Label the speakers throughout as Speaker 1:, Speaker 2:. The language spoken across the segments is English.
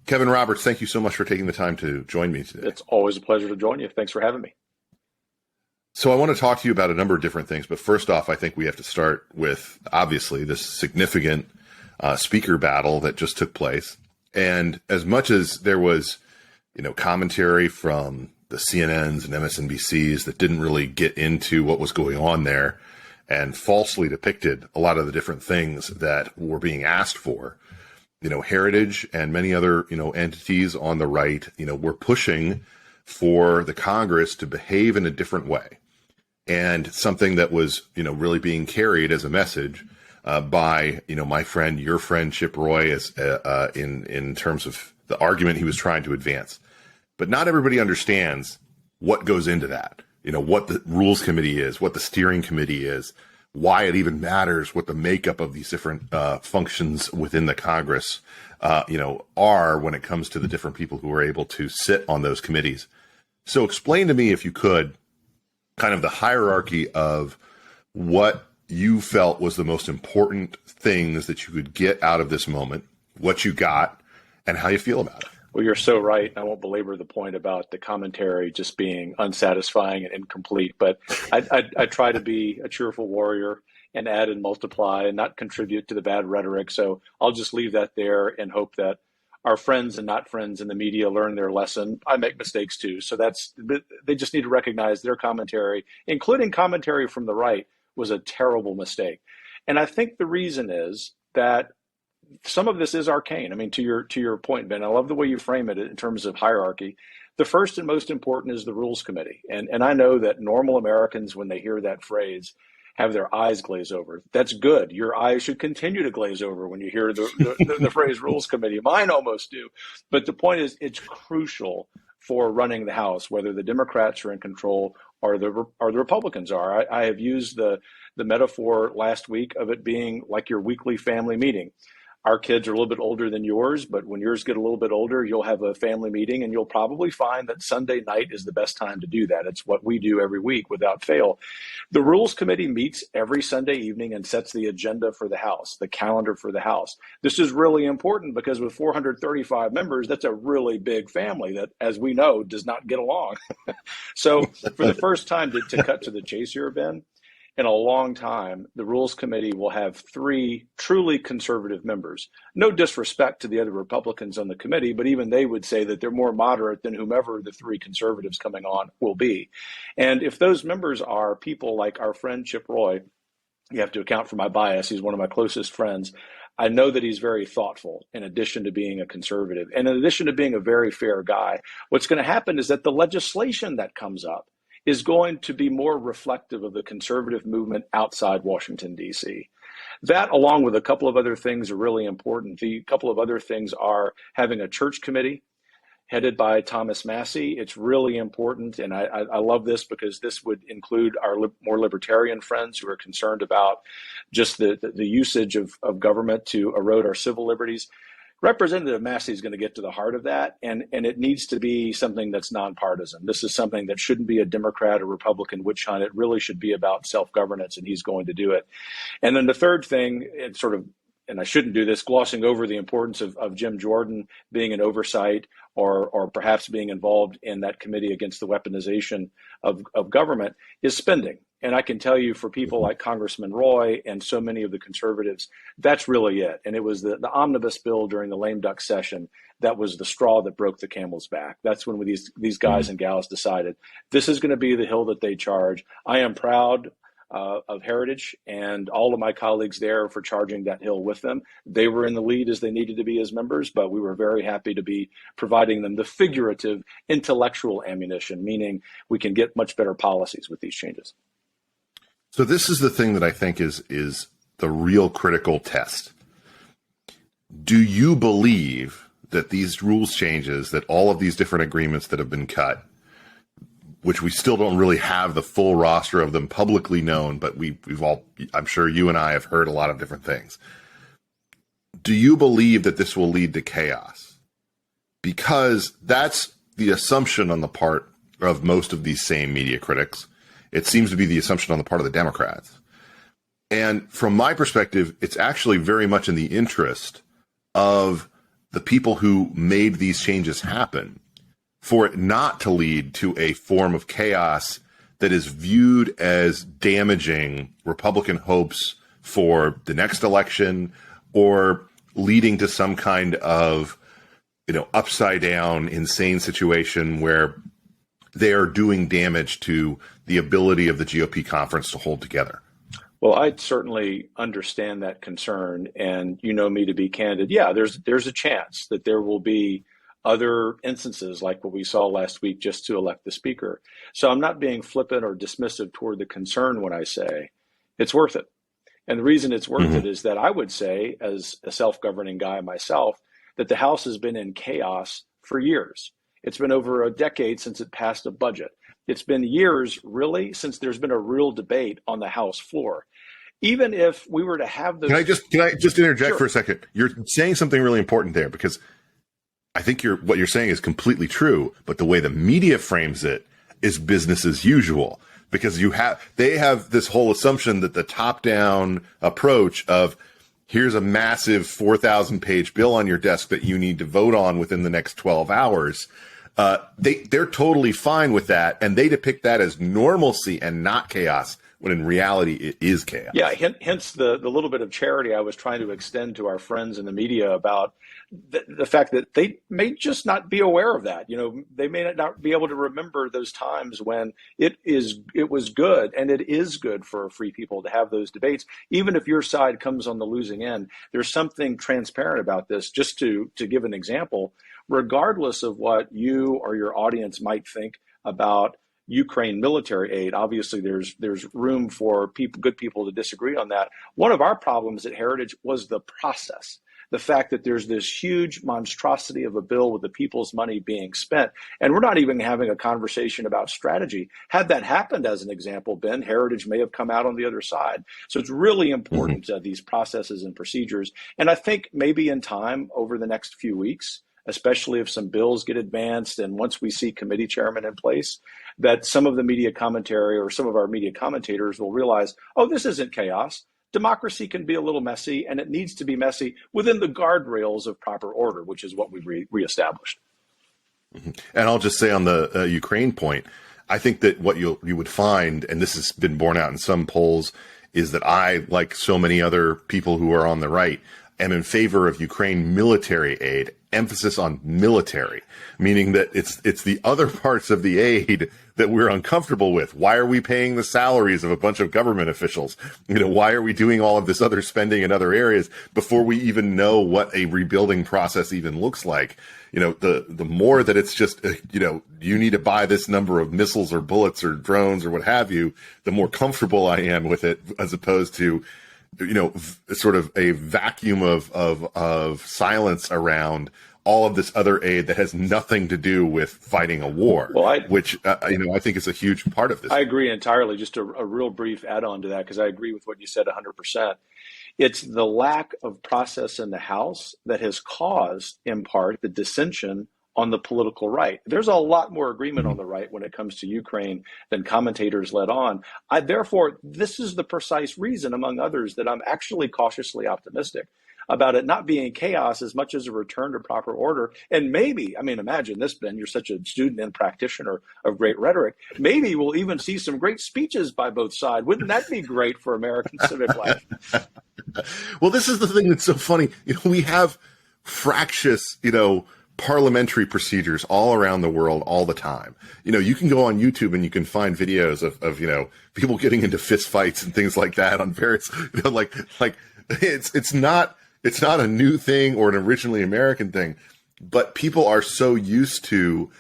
Speaker 1: Kevin Roberts, thank you so much for taking the time to join me today.
Speaker 2: It's always a pleasure to join you. Thanks for having me.
Speaker 1: So I want to talk to you about a number of different things, but first off, I think we have to start with, obviously, this significant speaker battle that just took place. And as much as there was, commentary from the CNNs and MSNBCs that didn't really get into what was going on there and falsely depicted a lot of the different things that were being asked for, Heritage and many other, entities on the right, were pushing for the Congress to behave in a different way. And something that was, really being carried as a message by, my friend, your friend, Chip Roy, as in terms of the argument he was trying to advance. But not everybody understands what goes into that, what the Rules Committee is, what the Steering Committee is, why it even matters, what the makeup of these different functions within the Congress, are when it comes to the different people who are able to sit on those committees. So explain to me, if you could, kind of the hierarchy of what you felt was the most important things that you could get out of this moment, what you got, and how you feel about it.
Speaker 2: Well, you're so right. I won't belabor the point about the commentary just being unsatisfying and incomplete, but I try to be a cheerful warrior and add and multiply and not contribute to the bad rhetoric. So I'll just leave that there and hope that our friends and not friends in the media learn their lesson. I make mistakes too. So they just need to recognize their commentary, including commentary from the right, was a terrible mistake. And I think the reason is that some of this is arcane. I mean, to your point, Ben, I love the way you frame it in terms of hierarchy. The first and most important is the Rules Committee. And I know that normal Americans, when they hear that phrase, have their eyes glaze over. That's good. Your eyes should continue to glaze over when you hear the phrase Rules Committee. Mine almost do. But the point is, it's crucial for running the House, whether the Democrats are in control or the Republicans are. I have used the metaphor last week of it being like your weekly family meeting. Our kids are a little bit older than yours, but when yours get a little bit older, you'll have a family meeting, and you'll probably find that Sunday night is the best time to do that. It's what we do every week without fail. The Rules Committee meets every Sunday evening and sets the agenda for the House, the calendar for the House. This is really important because with 435 members, that's a really big family that, as we know, does not get along. So for the first time, to cut to the chase here, Ben, in a long time, the Rules Committee will have 3 truly conservative members. No disrespect to the other Republicans on the committee, but even they would say that they're more moderate than whomever the 3 conservatives coming on will be. And if those members are people like our friend Chip Roy, you have to account for my bias. He's one of my closest friends. I know that he's very thoughtful in addition to being a conservative. And in addition to being a very fair guy, what's going to happen is that the legislation that comes up is going to be more reflective of the conservative movement outside Washington, D.C. That, along with a couple of other things, are really important. The couple of other things are having a church committee headed by Thomas Massey. It's really important, and I love this because this would include our more libertarian friends who are concerned about just the usage of government to erode our civil liberties. Representative Massey is going to get to the heart of that, and it needs to be something that's nonpartisan. This is something that shouldn't be a Democrat or Republican witch hunt. It really should be about self-governance, and he's going to do it. And then the third thing, it's sort of, and I shouldn't do this, glossing over the importance of Jim Jordan being an oversight or perhaps being involved in that committee against the weaponization of government, is spending. And I can tell you, for people like Congressman Roy and so many of the conservatives, that's really it. And it was the omnibus bill during the lame duck session that was the straw that broke the camel's back. That's when these guys and gals decided this is going to be the hill that they charge. I am proud of Heritage and all of my colleagues there for charging that hill with them. They were in the lead as they needed to be as members, but we were very happy to be providing them the figurative intellectual ammunition, meaning we can get much better policies with these changes.
Speaker 1: So this is the thing that I think is the real critical test. Do you believe that these rules changes, that all of these different agreements that have been cut, which we still don't really have the full roster of them publicly known, but we've all, I'm sure you and I have heard a lot of different things. Do you believe that this will lead to chaos? Because that's the assumption on the part of most of these same media critics. It seems to be the assumption on the part of the Democrats. And from my perspective, it's actually very much in the interest of the people who made these changes happen, for it not to lead to a form of chaos that is viewed as damaging Republican hopes for the next election, or leading to some kind of, upside down, insane situation where they are doing damage to the ability of the GOP conference to hold together.
Speaker 2: Well, I certainly understand that concern, and you know me to be candid. Yeah, there's a chance that there will be other instances like what we saw last week just to elect the speaker. So I'm not being flippant or dismissive toward the concern when I say it's worth it. And the reason it's worth it is that I would say, as a self-governing guy myself, that the House has been in chaos for years. It's been over a decade since it passed a budget. It's been years, really, since there's been a real debate on the House floor. Even if we were to have those...
Speaker 1: Can I just interject for a second? You're saying something really important there, because I think what you're saying is completely true, but the way the media frames it is business as usual, because they have this whole assumption that the top-down approach of, here's a massive 4,000-page bill on your desk that you need to vote on within the next 12 hours. They're totally fine with that, and they depict that as normalcy and not chaos, when in reality it is chaos.
Speaker 2: Yeah, hence the little bit of charity I was trying to extend to our friends in the media about the fact that they may just not be aware of that. They may not be able to remember those times when it was good, and it is good for free people to have those debates. Even if your side comes on the losing end, there's something transparent about this. Just to give an example, regardless of what you or your audience might think about Ukraine military aid, obviously there's room for good people to disagree on that. One of our problems at Heritage was the process. The fact that there's this huge monstrosity of a bill with the people's money being spent, and we're not even having a conversation about strategy. Had that happened, as an example, Ben, Heritage may have come out on the other side. So it's really important, these processes and procedures. And I think maybe in time, over the next few weeks, especially if some bills get advanced and once we see committee chairmen in place, that some of the media commentary or some of our media commentators will realize, oh, this isn't chaos. Democracy can be a little messy, and it needs to be messy within the guardrails of proper order, which is what we reestablished.
Speaker 1: And I'll just say on the Ukraine point, I think that what you would find, and this has been borne out in some polls, is that I, like so many other people who are on the right, am in favor of Ukraine military aid, emphasis on military, meaning that it's the other parts of the aid that we're uncomfortable with. Why are we paying the salaries of a bunch of government officials? Why are we doing all of this other spending in other areas before we even know what a rebuilding process even looks like? The more that it's just, you need to buy this number of missiles or bullets or drones or what have you, the more comfortable I am with it, as opposed to, sort of a vacuum of silence around all of this other aid that has nothing to do with fighting a war, which I think is a huge part of this.
Speaker 2: I agree entirely. Just a real brief add-on to that, because I agree with what you said 100%. It's the lack of process in the House that has caused, in part, the dissension on the political right. There's a lot more agreement on the right when it comes to Ukraine than commentators let on. Therefore, this is the precise reason, among others, that I'm actually cautiously optimistic about it not being chaos as much as a return to proper order. And maybe, imagine this, Ben, you're such a student and practitioner of great rhetoric. Maybe we'll even see some great speeches by both sides. Wouldn't that be great for American civic life?
Speaker 1: Well, this is the thing that's so funny. We have fractious, parliamentary procedures all around the world all the time. You can go on YouTube and you can find videos of people getting into fist fights and things like that on various, it's not a new thing or an originally American thing, but people are so used to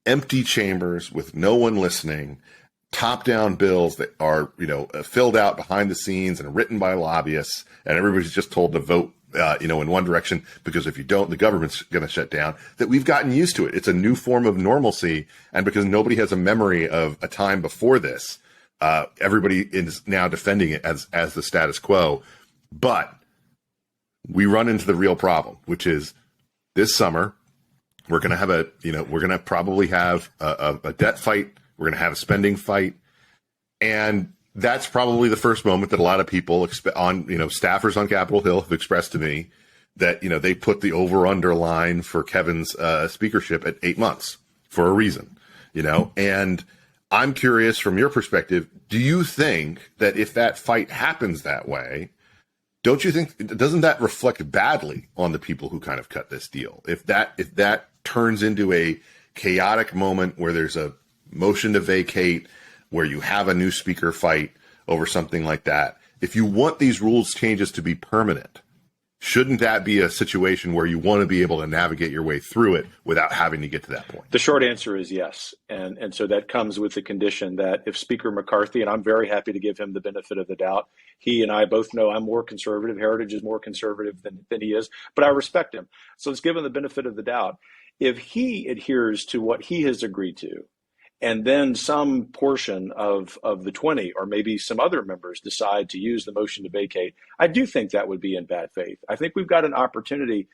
Speaker 1: empty chambers with no one listening, top-down bills that are, filled out behind the scenes and written by lobbyists, and everybody's just told to vote in one direction, because if you don't, the government's going to shut down, that we've gotten used to it. It's a new form of normalcy. And because nobody has a memory of a time before this, everybody is now defending it as the status quo. But we run into the real problem, which is this summer, we're going to have we're going to probably have a debt fight. We're going to have a spending fight. And that's probably the first moment that a lot of people staffers on Capitol Hill have expressed to me that, they put the over-under line for Kevin's speakership at 8 months for a reason, and I'm curious from your perspective, do you think that if that fight happens that way, doesn't that reflect badly on the people who kind of cut this deal? If that turns into a chaotic moment where there's a motion to vacate, where you have a new speaker fight over something like that, if you want these rules changes to be permanent, shouldn't that be a situation where you want to be able to navigate your way through it without having to get to that point?
Speaker 2: The short answer is yes. And so that comes with the condition that if Speaker McCarthy, and I'm very happy to give him the benefit of the doubt, he and I both know I'm more conservative. Heritage is more conservative than he is, but I respect him. So let's give him the benefit of the doubt. If he adheres to what he has agreed to, and then some portion of the 20 or maybe some other members decide to use the motion to vacate, I do think that would be in bad faith. I think we've got an opportunity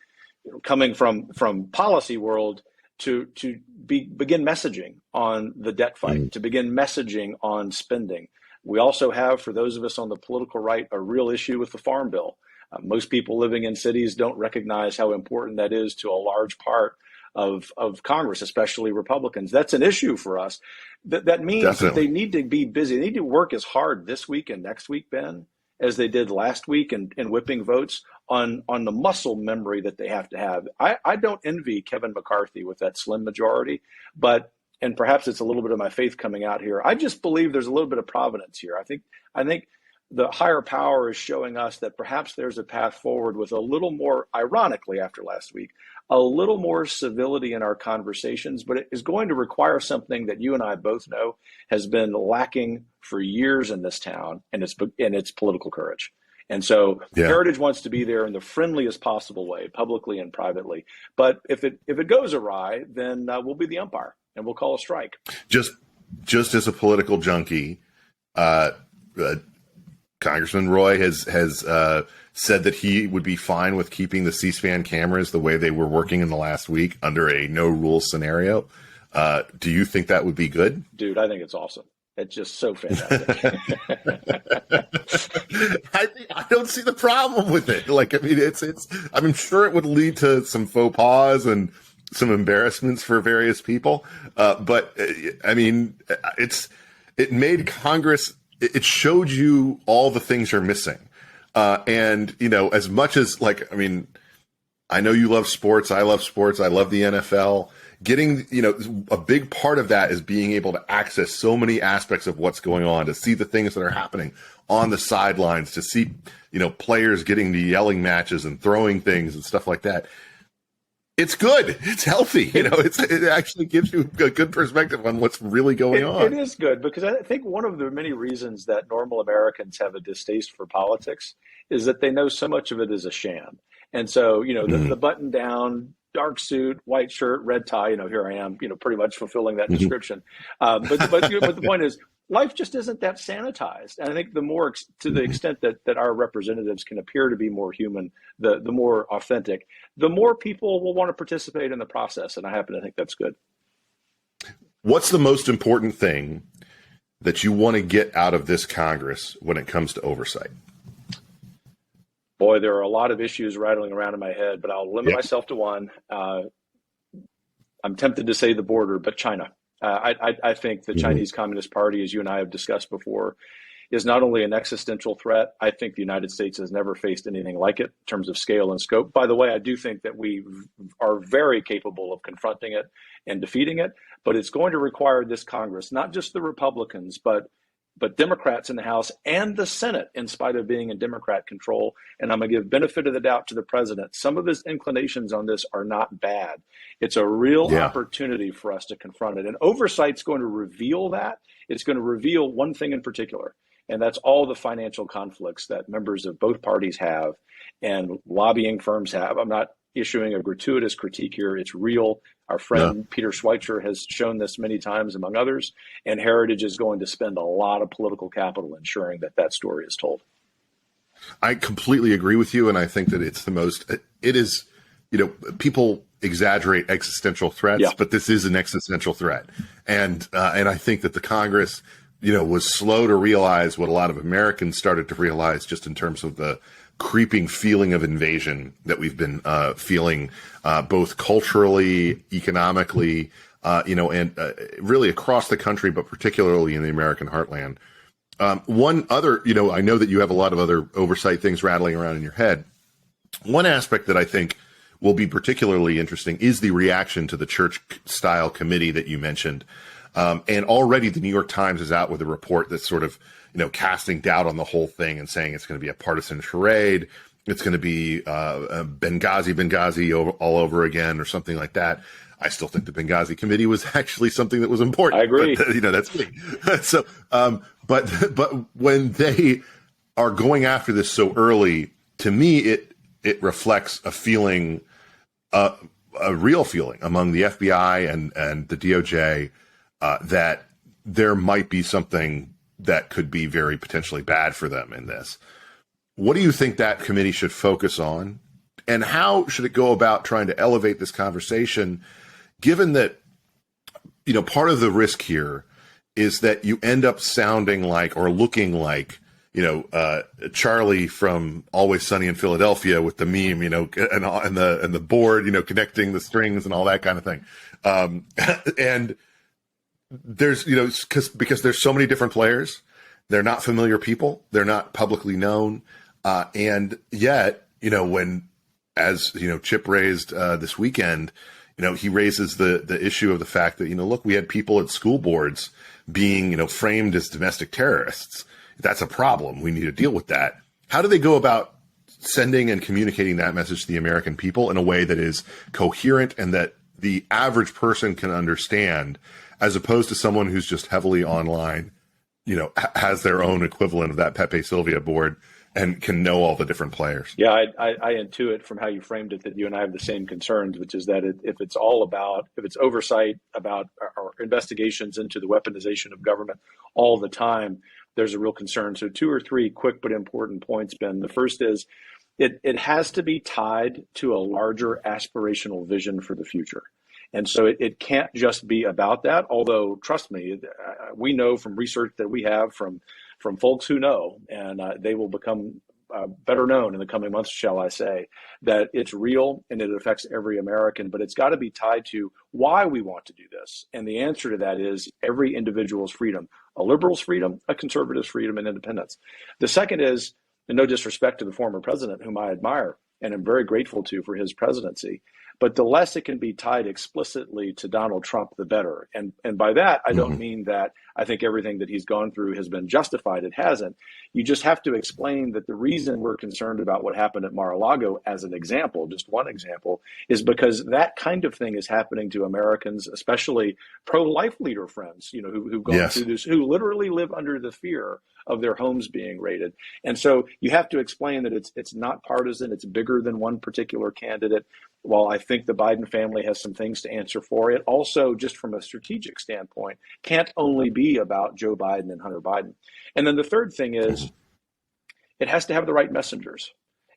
Speaker 2: coming from policy world to begin messaging on the debt fight, to begin messaging on spending. We also have, for those of us on the political right, a real issue with the Farm Bill. Most people living in cities don't recognize how important that is to a large part of Congress, especially Republicans. That's an issue for us. That means that they need to be busy. They need to work as hard this week and next week, Ben, as they did last week in whipping votes on the muscle memory that they have to have. I don't envy Kevin McCarthy with that slim majority, and perhaps it's a little bit of my faith coming out here. I just believe there's a little bit of providence here. I think the higher power is showing us that perhaps there's a path forward with a little more, ironically after last week, a little more civility in our conversations, but it is going to require something that you and I both know has been lacking for years in this town, and it's political courage. And so Heritage wants to be there in the friendliest possible way, publicly and privately. But if it goes awry, then we'll be the umpire and we'll call a strike.
Speaker 1: Just as a political junkie, Congressman Roy has said that he would be fine with keeping the C-SPAN cameras the way they were working in the last week under a no rules scenario. Do you think that would be good?
Speaker 2: Dude, I think it's awesome. It's just so fantastic.
Speaker 1: I don't see the problem with it. I'm sure it would lead to some faux pas and some embarrassments for various people. But it made Congress, it showed you all the things you're missing. And as much as I know you love sports. I love sports. I love the NFL. Getting, a big part of that is being able to access so many aspects of what's going on, to see the things that are happening on the sidelines, to see, players getting to yelling matches and throwing things and stuff like that. It's good. It's healthy. It actually gives you a good perspective on what's really going on.
Speaker 2: It is good, because I think one of the many reasons that normal Americans have a distaste for politics is that they know so much of it is a sham. And so, the button down, dark suit, white shirt, red tie, here I am, pretty much fulfilling that description. But the point is, life just isn't that sanitized. And I think the more, to the extent that our representatives can appear to be more human, the more authentic, the more people will want to participate in the process. And I happen to think that's good.
Speaker 1: What's the most important thing that you want to get out of this Congress when it comes to oversight?
Speaker 2: Boy, there are a lot of issues rattling around in my head, but I'll limit myself to one. I'm tempted to say the border, but China. I think the Chinese Communist Party, as you and I have discussed before, is not only an existential threat. I think the United States has never faced anything like it in terms of scale and scope. By the way, I do think that we are very capable of confronting it and defeating it, but it's going to require this Congress, not just the Republicans, but Democrats in the House and the Senate, in spite of being in Democrat control. And I'm going to give benefit of the doubt to the president. Some of his inclinations on this are not bad. It's a real opportunity for us to confront it. And oversight's going to reveal that. It's going to reveal one thing in particular, and that's all the financial conflicts that members of both parties have and lobbying firms have. I'm not issuing a gratuitous critique here. It's real. Our friend Peter Schweitzer has shown this many times, among others, and Heritage is going to spend a lot of political capital ensuring that story is told.
Speaker 1: I completely agree with you, and I think that it is, people exaggerate existential threats, but this is an existential threat. And I think that the Congress, was slow to realize what a lot of Americans started to realize just in terms of the creeping feeling of invasion that we've been feeling both culturally, economically, and really across the country, but particularly in the American heartland. One other, I know that you have a lot of other oversight things rattling around in your head. One aspect that I think will be particularly interesting is the reaction to the church-style committee that you mentioned. And already the New York Times is out with a report that's sort of, casting doubt on the whole thing and saying it's going to be a partisan charade. It's going to be Benghazi all over again or something like that. I still think the Benghazi committee was actually something that was important.
Speaker 2: I agree.
Speaker 1: But, that's me. So, but when they are going after this so early, to me, it reflects a feeling, a real feeling among the FBI and the DOJ that there might be something that could be very potentially bad for them in this. What do you think that committee should focus on? And how should it go about trying to elevate this conversation, given that, part of the risk here is that you end up sounding like or looking like, Charlie from Always Sunny in Philadelphia with the meme, and the board, connecting the strings and all that kind of thing. And there's, because there's so many different players, they're not familiar people, they're not publicly known. And yet, as Chip raised this weekend, he raises the issue of the fact that, look, we had people at school boards being, framed as domestic terrorists. That's a problem. We need to deal with that. How do they go about sending and communicating that message to the American people in a way that is coherent and that the average person can understand, as opposed to someone who's just heavily online, has their own equivalent of that Pepe Sylvia board and can know all the different players?
Speaker 2: Yeah, I intuit from how you framed it that you and I have the same concerns, which is that if it's oversight about our investigations into the weaponization of government all the time, there's a real concern. So 2 or 3 quick but important points, Ben. The first is it has to be tied to a larger aspirational vision for the future. And so it can't just be about that, although, trust me, we know from research that we have from folks who know, and they will become better known in the coming months, shall I say, that it's real and it affects every American, but it's got to be tied to why we want to do this. And the answer to that is every individual's freedom, a liberal's freedom, a conservative's freedom and independence. The second is, and no disrespect to the former president, whom I admire and am very grateful to for his presidency, but the less it can be tied explicitly to Donald Trump, the better. And by that, I don't mean that I think everything that he's gone through has been justified. It hasn't. You just have to explain that the reason we're concerned about what happened at Mar-a-Lago, as an example, just one example, is because that kind of thing is happening to Americans, especially pro-life leader friends, who've gone through this, who literally live under the fear of their homes being raided. And so you have to explain that it's not partisan, it's bigger than one particular candidate. While I think the Biden family has some things to answer for, it also, just from a strategic standpoint, can't only be about Joe Biden and Hunter Biden. And then the third thing is it has to have the right messengers.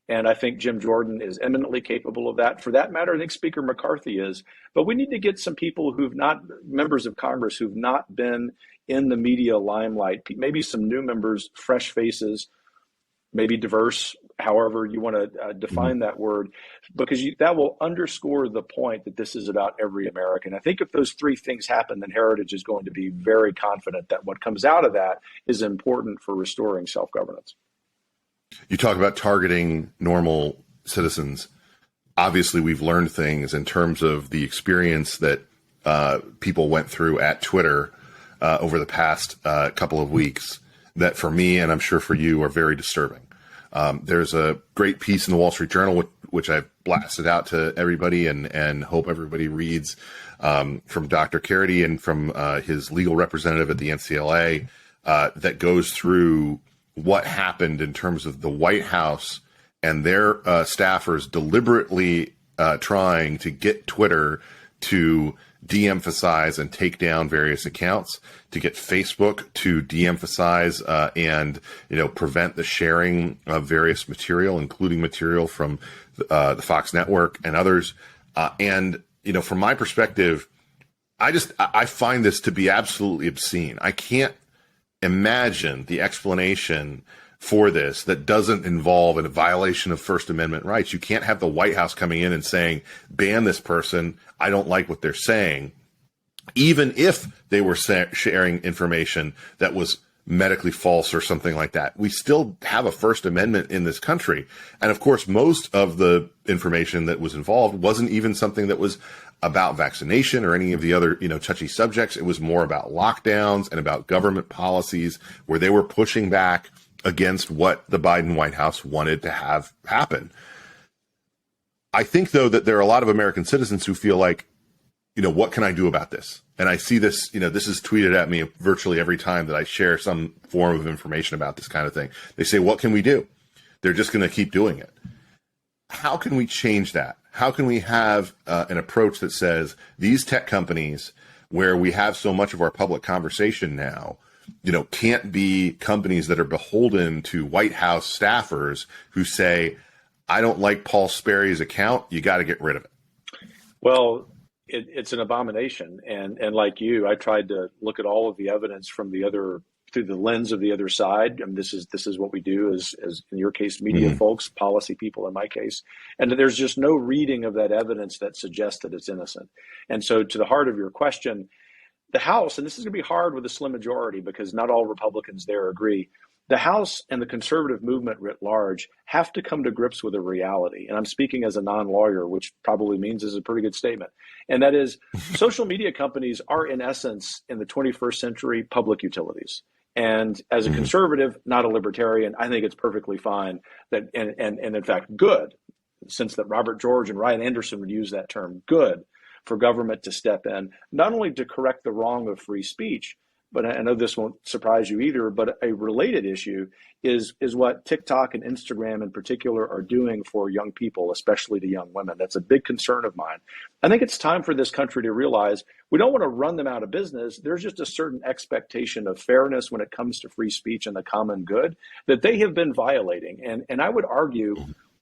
Speaker 2: And I think Jim Jordan is eminently capable of that. For that matter, I think Speaker McCarthy is. But we need to get some people members of Congress who've not been in the media limelight, maybe some new members, fresh faces, maybe diverse, however you want to define that word, because that will underscore the point that this is about every American. I think if those 3 things happen, then Heritage is going to be very confident that what comes out of that is important for restoring self-governance.
Speaker 1: You talk about targeting normal citizens. Obviously, we've learned things in terms of the experience that people went through at Twitter over the past couple of weeks that, for me, and I'm sure for you, are very disturbing. There's a great piece in the Wall Street Journal, which I've blasted out to everybody and hope everybody reads, from Dr. Carity and from his legal representative at the NCLA, that goes through what happened in terms of the White House and their staffers deliberately trying to get Twitter to de-emphasize and take down various accounts, to get Facebook to de-emphasize and prevent the sharing of various material, including material from the Fox network and others. And from my perspective, I find this to be absolutely obscene. I can't imagine the explanation for this that doesn't involve a violation of First Amendment rights. You can't have the White House coming in and saying, ban this person. I don't like what they're saying. Even if they were sharing information that was medically false or something like that. We still have a First Amendment in this country. And of course, most of the information that was involved wasn't even something that was about vaccination or any of the other, touchy subjects. It was more about lockdowns and about government policies where they were pushing back against what the Biden White House wanted to have happen. I think, though, that there are a lot of American citizens who feel like, what can I do about this? And I see this, this is tweeted at me virtually every time that I share some form of information about this kind of thing. They say, what can we do? They're just going to keep doing it. How can we change that? How can we have an approach that says these tech companies, where we have so much of our public conversation now, can't be companies that are beholden to White House staffers who say, I don't like Paul Sperry's account, you got to get rid of it?
Speaker 2: Well, it's an abomination. And like you, I tried to look at all of the evidence from through the lens of the other side. And this is what we do as in your case, media folks, policy people in my case. And there's just no reading of that evidence that suggests that it's innocent. And so to the heart of your question, the House, and this is going to be hard with a slim majority because not all Republicans there agree, the House and the conservative movement writ large have to come to grips with a reality. And I'm speaking as a non-lawyer, which probably means this is a pretty good statement. And that is social media companies are in essence in the 21st century public utilities. And as a conservative, not a libertarian, I think it's perfectly fine that, and in fact, good, since that Robert George and Ryan Anderson would use that term, good for government to step in, not only to correct the wrong of free speech, but I know this won't surprise you either, but a related issue is what TikTok and Instagram in particular are doing for young people, especially to young women. That's a big concern of mine. I think it's time for this country to realize we don't want to run them out of business. There's just a certain expectation of fairness when it comes to free speech and the common good that they have been violating. And I would argue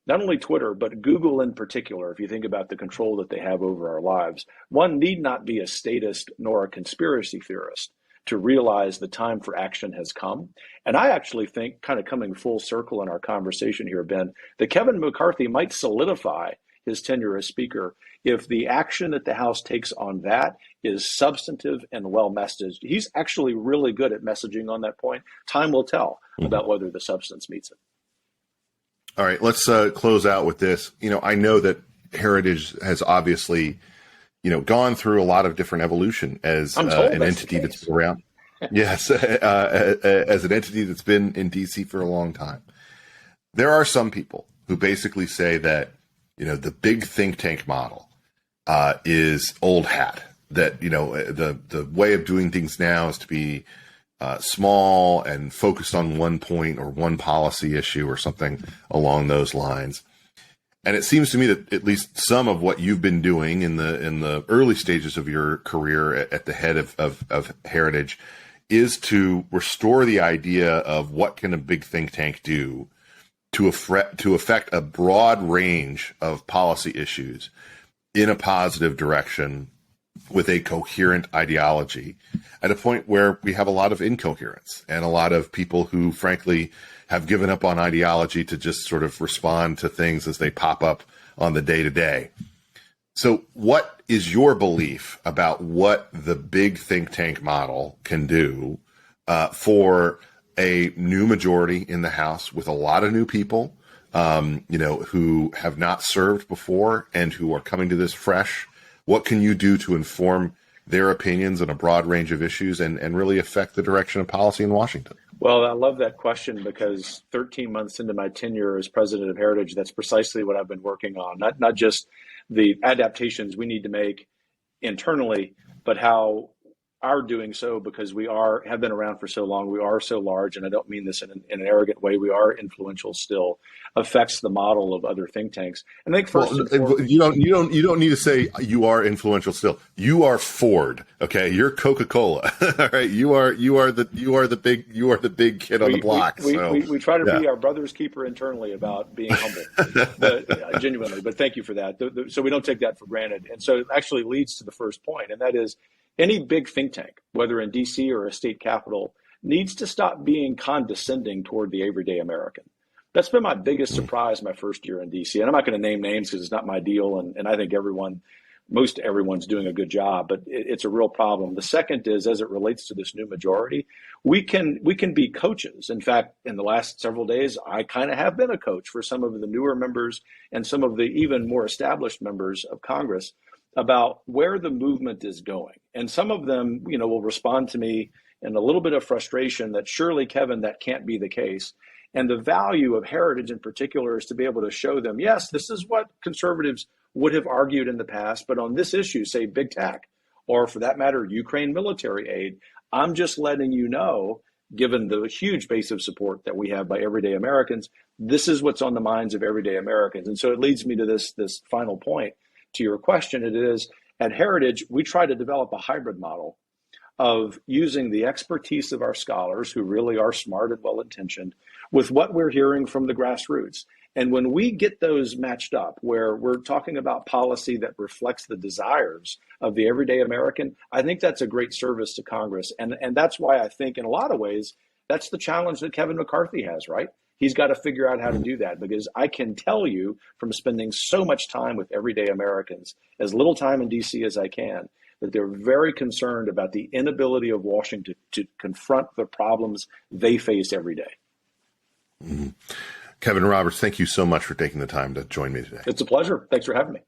Speaker 2: not only Twitter, but Google in particular, if you think about the control that they have over our lives, one need not be a statist nor a conspiracy theorist to realize the time for action has come. And I actually think, kind of coming full circle in our conversation here, Ben, that Kevin McCarthy might solidify his tenure as Speaker if the action that the House takes on that is substantive and well messaged. He's actually really good at messaging on that point. Time will tell about whether the substance meets it.
Speaker 1: All right, let's close out with this. I know that Heritage has obviously gone through a lot of different evolution as an entity that's been around. Yes, as an entity that's been in DC for a long time. There are some people who basically say that, the big think tank model is old hat, that, the way of doing things now is to be small and focused on one point or one policy issue or something along those lines. And it seems to me that at least some of what you've been doing in the early stages of your career at the head of Heritage is to restore the idea of what can a big think tank do to affect a broad range of policy issues in a positive direction with a coherent ideology at a point where we have a lot of incoherence and a lot of people who, frankly, have given up on ideology to just sort of respond to things as they pop up on the day-to-day. So what is your belief about what the big think tank model can do for a new majority in the House with a lot of new people, who have not served before and who are coming to this fresh? What can you do to inform their opinions on a broad range of issues and really affect the direction of policy in Washington?
Speaker 2: Well, I love that question because 13 months into my tenure as president of Heritage, that's precisely what I've been working on. Not just the adaptations we need to make internally, but how are doing so because we have been around for so long. We are so large, and I don't mean this in an arrogant way. We are influential still. Affects the model of other think tanks. And I think first,
Speaker 1: you don't need to say you are influential still. You are Ford, okay? You're Coca-Cola, all right? You are the big kid on the block.
Speaker 2: We try to be our brother's keeper internally about being humble, but, genuinely. But thank you for that. So we don't take that for granted. And so it actually leads to the first point, and that is any big think tank, whether in DC or a state capital, needs to stop being condescending toward the everyday American. That's been my biggest surprise my first year in DC. And I'm not going to name names because it's not my deal. And I think most everyone's doing a good job, but it's a real problem. The second is, as it relates to this new majority, we can be coaches. In fact, in the last several days, I kind of have been a coach for some of the newer members and some of the even more established members of Congress about where the movement is going. And some of them, will respond to me in a little bit of frustration that surely, Kevin, that can't be the case. And the value of heritage in particular is to be able to show them, yes, this is what conservatives would have argued in the past, but on this issue, say big tech, or for that matter, Ukraine military aid, I'm just letting you know, given the huge base of support that we have by everyday Americans, this is what's on the minds of everyday Americans. And so it leads me to this final point to your question. It is, at Heritage, we try to develop a hybrid model of using the expertise of our scholars, who really are smart and well-intentioned, with what we're hearing from the grassroots. And when we get those matched up, where we're talking about policy that reflects the desires of the everyday American, I think that's a great service to Congress. And that's why I think in a lot of ways, that's the challenge that Kevin McCarthy has, right? He's got to figure out how to do that, because I can tell you from spending so much time with everyday Americans, as little time in DC as I can, that they're very concerned about the inability of Washington to confront the problems they face every day.
Speaker 1: Mm-hmm. Kevin Roberts, thank you so much for taking the time to join me today.
Speaker 2: It's a pleasure. Thanks for having me.